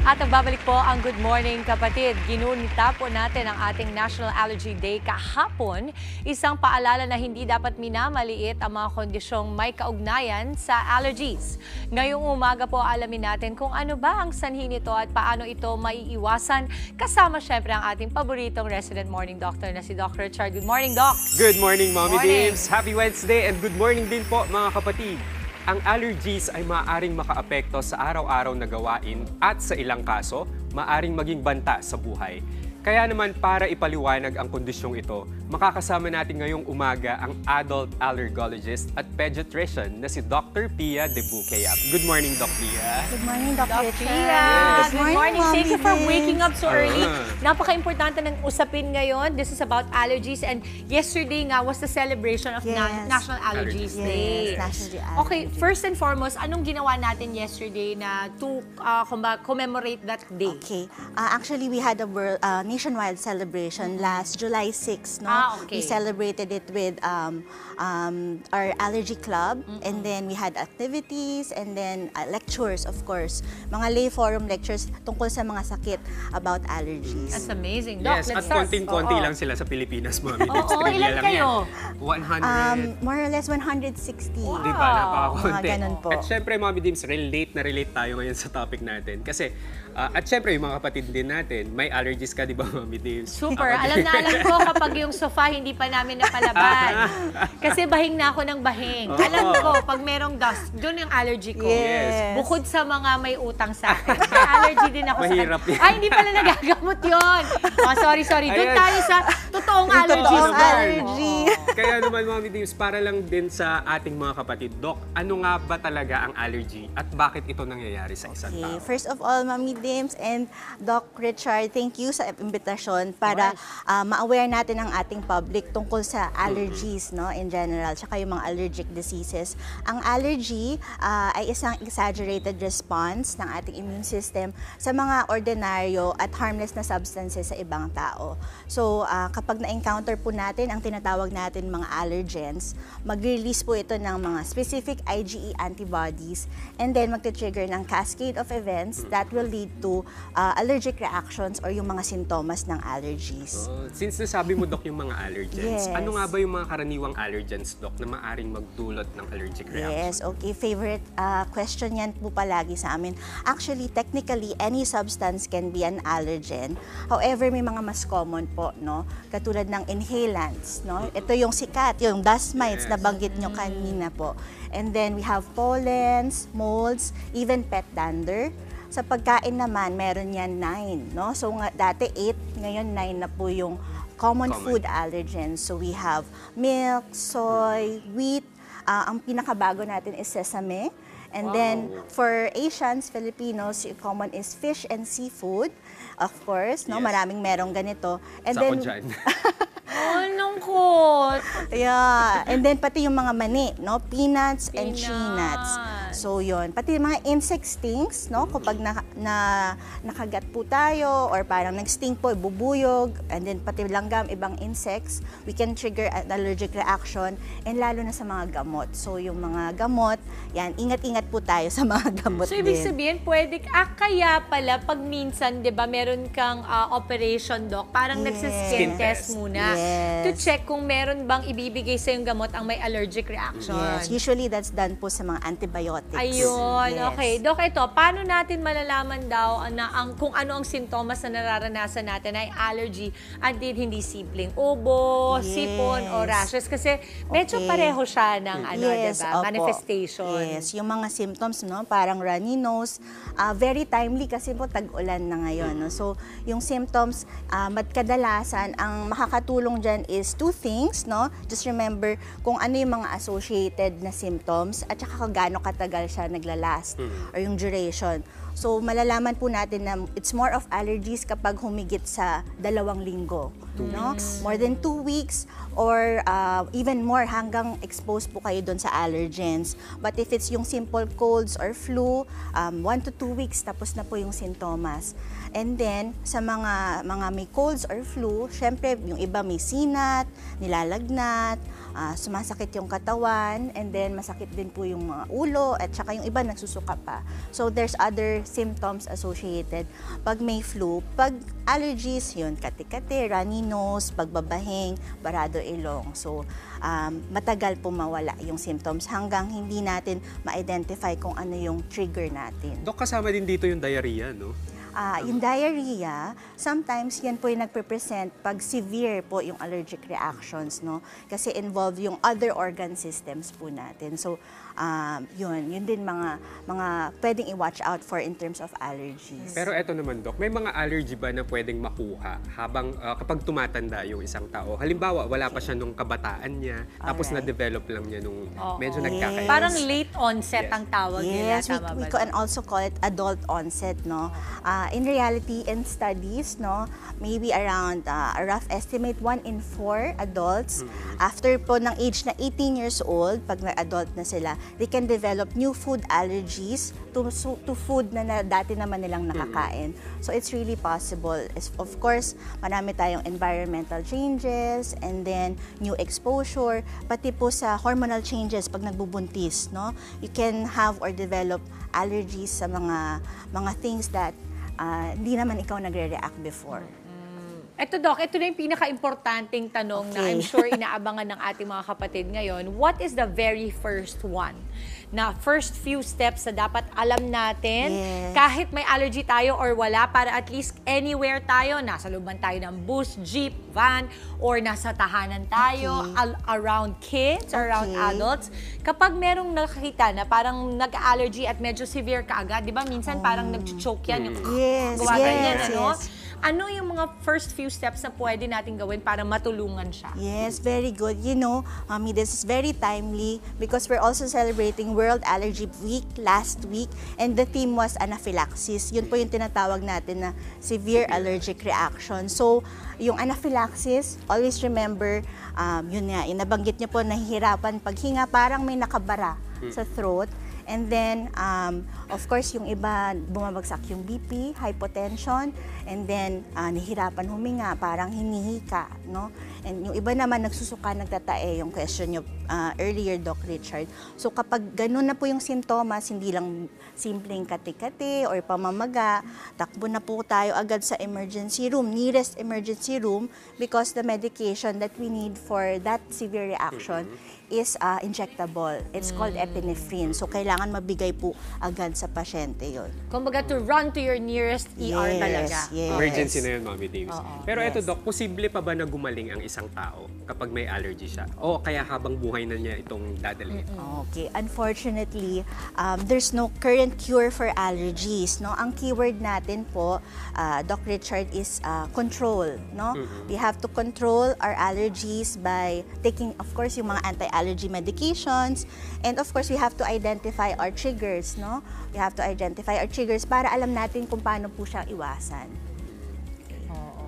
At nagbabalik po ang Good Morning Kapatid. Ginunita po natin ang ating National Allergy Day kahapon. Isang paalala na hindi dapat minamaliit ang mga kondisyong may kaugnayan sa allergies. Ngayong umaga po alamin natin kung ano ba ang sanhi nito at paano ito maiiwasan. Kasama syempre ang ating paboritong resident morning doctor na si Dr. Richard. Good morning, Doc! Good morning, Mommy Morning. Dames! Happy Wednesday and good morning din po mga kapatid! Ang allergies ay maaaring makaapekto sa araw-araw na gawain at sa ilang kaso, maaaring maging banta sa buhay. Kaya naman para ipaliwanag ang kondisyong ito, makakasama natin ngayong umaga ang adult allergologist at pediatrician na si Dr. Pia De Buqueyap. Good morning, Doc Pia. Good morning, Dr. Dr. Pia. Yes, good morning. Thank you for Mommy waking up so early. Ah. Napaka-importante ng usapin ngayon. This is about allergies and yesterday nga was the celebration of Yes. National Allergies Yes, Day. National Allergy Okay, Day. first and foremost, anong ginawa natin yesterday na to commemorate that day? Okay. Actually, we had a nationwide celebration last July 6, no? Okay. We celebrated it with our allergy club, and then we had activities, and then lectures, of course. Mga lay forum lectures tungkol sa mga sakit about allergies. That's amazing. Doc, Yes, let's at start. konting-konti Oo. lang sila sa Pilipinas, Mommy Dames. Oo, Trivia ilan lang kayo? yan. 100. More or less 160. Di ba? Napakakunti. Mga ganun po. At syempre, Mommy Dims, relate tayo ngayon sa topic natin. Kasi, at syempre, yung mga kapatid din natin, may allergies ka, di ba, Mommy Dims? Super. Alam na alam ko kapag yung sofa hindi pa namin napalaban. Kasi bahing na ako ng bahing. Oo. Alam ko, pag merong dust, doon yung allergy ko. Yes. Bukod sa mga may utang sa akin. May allergy din ako Mahirap sa yan. Ay, hindi pala nagagamot yun. Oh, sorry. Doon Ayan. tayo sa totoong Yung allergies. totoong naman. allergy. Kaya naman, Mommy Dims, para lang din sa ating mga kapatid, Doc, ano nga ba talaga ang allergy at bakit ito nangyayari sa isang Okay. tao? First of all, Mami Dims and Doc Richard, thank you sa invitation para ma-aware natin ang ating public tungkol sa allergies, no, in general, tsaka yung mga allergic diseases. Ang allergy ay isang exaggerated response ng ating immune system sa mga ordinaryo at harmless na substances sa ibang tao. So, kapag na-encounter po natin ang tinatawag natin mga allergens, mag-release po ito ng mga specific IgE antibodies and then magte-trigger ng cascade of events that will lead to allergic reactions or yung mga sintomas ng allergies. Since nasabi mo, Doc, yung mga allergens, Yes. ano nga ba yung mga karaniwang allergens, Doc, na maaring magdulot ng allergic reaction? Yes, okay. Favorite question yan po palagi sa amin. Actually, technically, any substance can be an allergen. However, may mga mas common po, no? Katulad ng inhalants, no? Ito yung sikat, yung dust mites na banggit nyo kanina po. And then we have pollens, molds, even pet dander. Sa pagkain naman, meron yan 9, no? So dati 8, ngayon 9 na po yung common food allergens. So we have milk, soy, wheat. Ang pinakabago natin is sesame. And then for Asians, Filipinos, yung common is fish and seafood. Of course, no? Yes. Maraming merong ganito. And Sa ako dyan. Oh, lungkot. Yeah, and then pati yung mga mani, no? Peanuts and tree nuts. So yun, pati yung mga insect stings, no? Kapag nakagat po tayo or parang nag-sting po, bubuyog, and then pati langgam, ibang insects, we can trigger an allergic reaction, and lalo na sa mga gamot. So yung mga gamot, yan, ingat-ingat po tayo sa mga gamot So, ibig din. sabihin, kaya pala pag minsan, di ba, meron kang operation, Doc, parang Yes. nagsiskin Skin test test. muna Yes. to check kung meron bang ibibigay sa yung gamot ang may allergic reaction. Yes, usually that's done po sa mga antibiotics. Ayun, Yes. okay. Doc, ito, paano natin malalaman daw na kung ano ang sintomas na nararanasan natin ay allergy at hindi simpleng ubo, Yes. sipon, o rashes? Kasi medyo Okay. pareho siya ng Yes, diba? opo. Manifestation. Yes, yung mga symptoms, no, parang runny nose, very timely kasi po tag-ulan na ngayon. No? So, yung symptoms, kadalasan, ang makakatulong dyan is 2 things, no? Just remember kung ano yung mga associated na symptoms at saka kung gaano katagal siya naglalast or yung duration. So, malalaman po natin na it's more of allergies kapag humigit sa 2 linggo. No? More than 2 weeks or even more hanggang exposed po kayo doon sa allergens. But if it's yung simple colds or flu, 1 to 2 weeks tapos na po yung sintomas. And then, sa mga may colds or flu, syempre yung iba may sinat, nilalagnat, sumasakit yung katawan, and then masakit din po yung mga ulo, at saka yung iba nagsusuka pa. So there's other symptoms associated pag may flu. Pag allergies, yun, kati-kati, runny nose, pagbabahing, barado ilong. So matagal po mawala yung symptoms hanggang hindi natin ma-identify kung ano yung trigger natin. Dok, kasama din dito yung diarrhea, no? Yung diarrhea, sometimes yan po yung nagpe-present pag severe po yung allergic reactions, no? Kasi involve yung other organ systems po natin. So, yun din mga pwedeng i-watch out for in terms of allergies. Pero eto naman, Dok, may mga allergy ba na pwedeng makuha habang kapag tumatanda yung isang tao? Halimbawa, wala pa siya nung kabataan niya, tapos Alright. na-develop lang niya nung medyo Yes. nagkakaedad. Parang late onset Yes. ang tawag nila, Yes, tama we ba? can also call it adult onset, no? In reality, in studies, no, maybe around a rough estimate, 1 in 4 adults, after po ng age na 18 years old, pag na-adult na sila, they can develop new food allergies to food na dati naman nilang nakakain. So it's really possible. Of course, marami tayong environmental changes, and then new exposure, pati po sa hormonal changes pag nagbubuntis, no? You can have or develop allergies sa mga things that hindi naman ikaw nagre-react before. Ito, Doc, ito na yung pinaka-importanting tanong na Okay. I'm sure inaabangan ng ating mga kapatid ngayon. What is the very first one? Na first few steps na dapat alam natin, Yes. kahit may allergy tayo or wala, para at least anywhere tayo, nasa loob man tayo ng bus, jeep, van, or nasa tahanan tayo, around kids, around Okay. adults. Kapag merong nakakita na parang nag-allergy at medyo severe ka agad, di ba? Minsan parang nag-choke yan. Yung Yes, gawa ganyan, yes, ano? yes. Ano yung mga first few steps na pwede natin gawin para matulungan siya? Yes, very good. You know, Mami, this is very timely because we're also celebrating World Allergy Week last week, and the theme was anaphylaxis. Yun po yung tinatawag natin na severe allergic reaction. So, yung anaphylaxis, always remember, yun nga, yung nabanggit niyo po, nahihirapan paghinga, parang may nakabara sa throat. And then, of course, yung iba, bumabagsak yung BP, hypotension, and then, nahihirapan huminga, parang hinihika, no? And yung iba naman, nagsusuka, nagtatae, yung question nyo earlier, Doc Richard. So, kapag ganun na po yung sintomas, hindi lang simpleng kati-kati or pamamaga, takbo na po tayo agad sa emergency room, nearest emergency room, because the medication that we need for that severe reaction is injectable. It's called epinephrine. So, kailangan mabigay po agad sa pasyente yun. Kumbaga to run to your nearest ER Yes, talaga. yes. Emergency na yun, Mami Davis. Pero Yes. eto, Doc, posible pa ba na gumaling ang isang tao kapag may allergy siya? O kaya habang buhay na niya itong dadalhin? Okay, unfortunately, there's no current cure for allergies, no? Ang keyword natin po, Doc Richard, is control, no? We have to control our allergies by taking, of course, yung mga anti-allergy medications, and of course, we have to identify our triggers, no? We have to identify our triggers para alam natin kung paano po siya iwasan.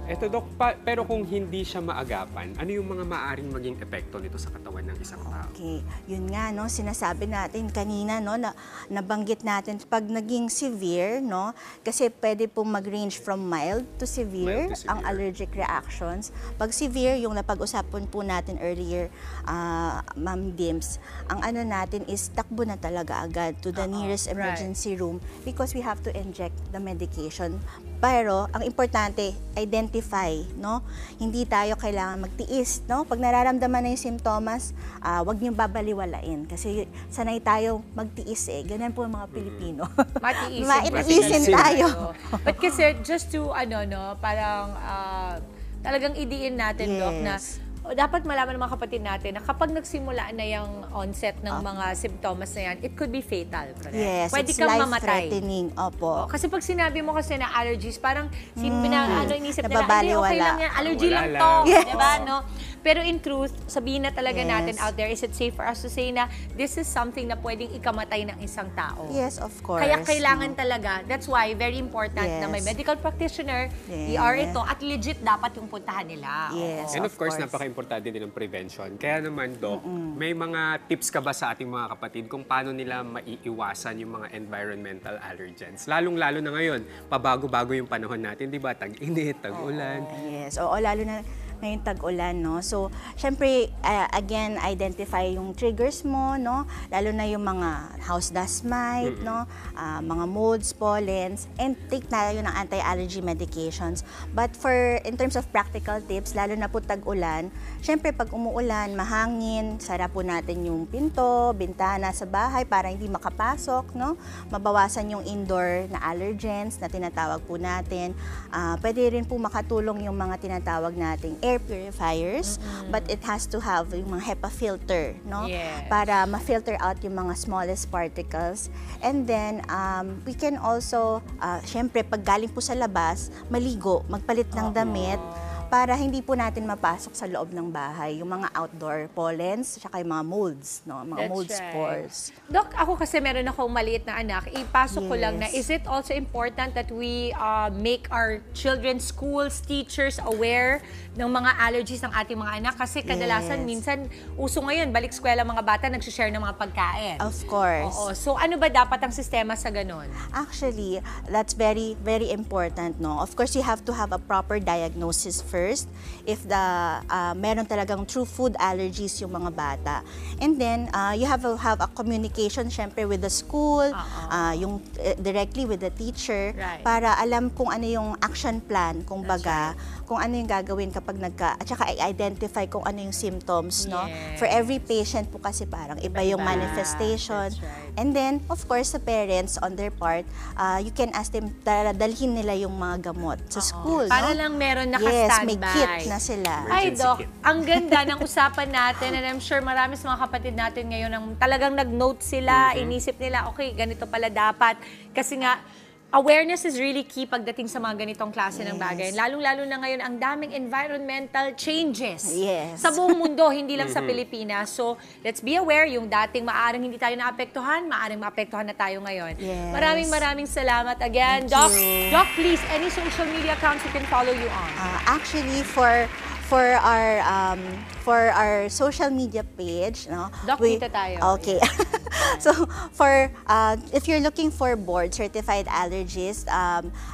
Eto, Doc, pero kung hindi siya maagapan, ano yung mga maaring maging epekto nito sa katawan ng isang tao? Okay, yun nga, no, sinasabi natin kanina, no, na nabanggit natin pag naging severe, no, kasi pwede pong mag-range from mild to severe, Mild to severe. ang allergic reactions. Pag severe, yung napag-usapan po natin earlier, Ma'am Dims, ang ano natin is takbo na talaga agad to the nearest right. emergency room because we have to inject the medication. Pero, ang importante, identify, no? Hindi tayo kailangan magtiis, no? Pag nararamdaman na yung simptomas, wag niyong babaliwalain. Kasi sanay tayo magtiis eh. Ganyan po ang mga Pilipino. Matiisin. Maitiisin tayo. But kasi just to, parang talagang idiin natin, Doc, na Yes. dapat malaman ng mga kapatid natin na kapag nagsimula na yung onset ng mga symptoms na yan, it could be fatal. Correct? Yes, Pwede it's kang mamatay. life-threatening. Opo. Kasi pag sinabi mo kasi na allergies, parang inisip nila, Nababaliwala. hindi, okay lang yan, allergy Wala lang lang. to. Yes. Diba, no? Pero in truth, sabihin na talaga Yes. natin out there, is it safe for us to say na this is something na pwedeng ikamatay ng isang tao? Yes, of course. Kaya kailangan no? talaga, that's why very important na may Yes. medical practitioner, Yes. ER ito, at legit dapat yung puntahan nila. Yes. And of course, course. napaka-importante din ng prevention. Kaya naman, Doc, may mga tips ka ba sa ating mga kapatid kung paano nila maiiwasan yung mga environmental allergens? Lalong-lalo na ngayon, pabago-bago yung panahon natin, di ba? Tag-init, tag-ulan. Yes, oo, lalo na ngayong tag-ulan, no? So, syempre, again, identify yung triggers mo, no? Lalo na yung mga house dust mite, no? Mga molds, pollens, and take tayo ng anti-allergy medications. But in terms of practical tips, lalo na po tag-ulan, syempre, pag umuulan, mahangin, sara po natin yung pinto, bintana sa bahay para hindi makapasok, no? Mabawasan yung indoor na allergens na tinatawag po natin. Pwede rin po makatulong yung mga tinatawag nating air purifiers, but it has to have yung mga HEPA filter, no? Yes. Para ma-filter out yung mga smallest particles. And then, we can also, syempre, pag galing po sa labas, maligo, magpalit ng damit, para hindi po natin mapasok sa loob ng bahay yung mga outdoor pollens, tsaka yung mga molds, no? Mga That's mold right. spores. Doc, ako kasi meron akong maliit na anak. Ipasok ko lang na, Yes. is it also important that we make our children, schools, teachers aware ng mga allergies ng ating mga anak? Kasi kadalasan, Yes. minsan, uso ngayon, balik eskwela mga bata, nag-share ng mga pagkain. Of course. Oo. So, ano ba dapat ang sistema sa ganon? Actually, that's very, very important, no? Of course, you have to have a proper diagnosis first if meron talagang true food allergies yung mga bata. And then, you have a communication, syempre, with the school, yung directly with the teacher, Right. para alam kung ano yung action plan, kung baga, kung ano yung gagawin kapag at saka i-identify kung ano yung symptoms, no? Yes. For every patient po kasi parang iba yung Iba-iba. manifestation. That's right. And then, of course, sa parents, on their part, you can ask them, dalhin nila yung mga gamot sa school, Para no? lang meron Yes, naka-standby. may kit na sila. Ay, Emergency Doc, kit. ang ganda ng usapan natin and I'm sure marami sa mga kapatid natin ngayon ang talagang nag-note sila, inisip nila, okay, ganito pala dapat. Kasi nga, awareness is really key pagdating sa mga ganitong klase ng bagay. Lalong-lalo na ngayon, ang daming environmental changes Yes. sa buong mundo, hindi lang sa Pilipinas. So, let's be aware, yung dating maaring hindi tayo naapektuhan, maaring maapektuhan na tayo ngayon. Yes. Maraming salamat again. Thank Doc, you. Doc, please, any social media accounts we can follow you on? Actually, for our social media page, no? Doc, dito tayo. Okay. So, if you're looking for board certified allergist,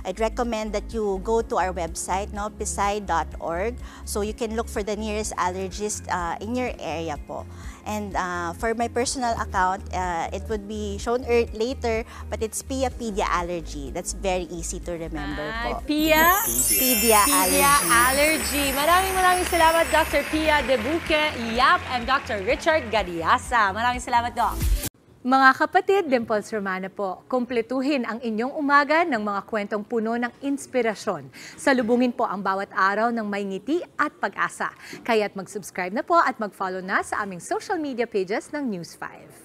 I'd recommend that you go to our website, no, pisay.org. So you can look for the nearest allergist in your area po. And for my personal account, it would be shown later, but it's Pia Pedia Allergy. That's very easy to remember po. Pia? Pedia Pia Allergy. Allergy. Maraming salamat, Dr. Pia De Buque Yap and Dr. Richard Gadiasa. Maraming salamat, Doc. Mga kapatid, Dimples Romana po, kumpletuhin ang inyong umaga ng mga kwentong puno ng inspirasyon. Salubungin po ang bawat araw ng may ngiti at pag-asa. Kaya't mag-subscribe na po at mag-follow na sa aming social media pages ng News 5.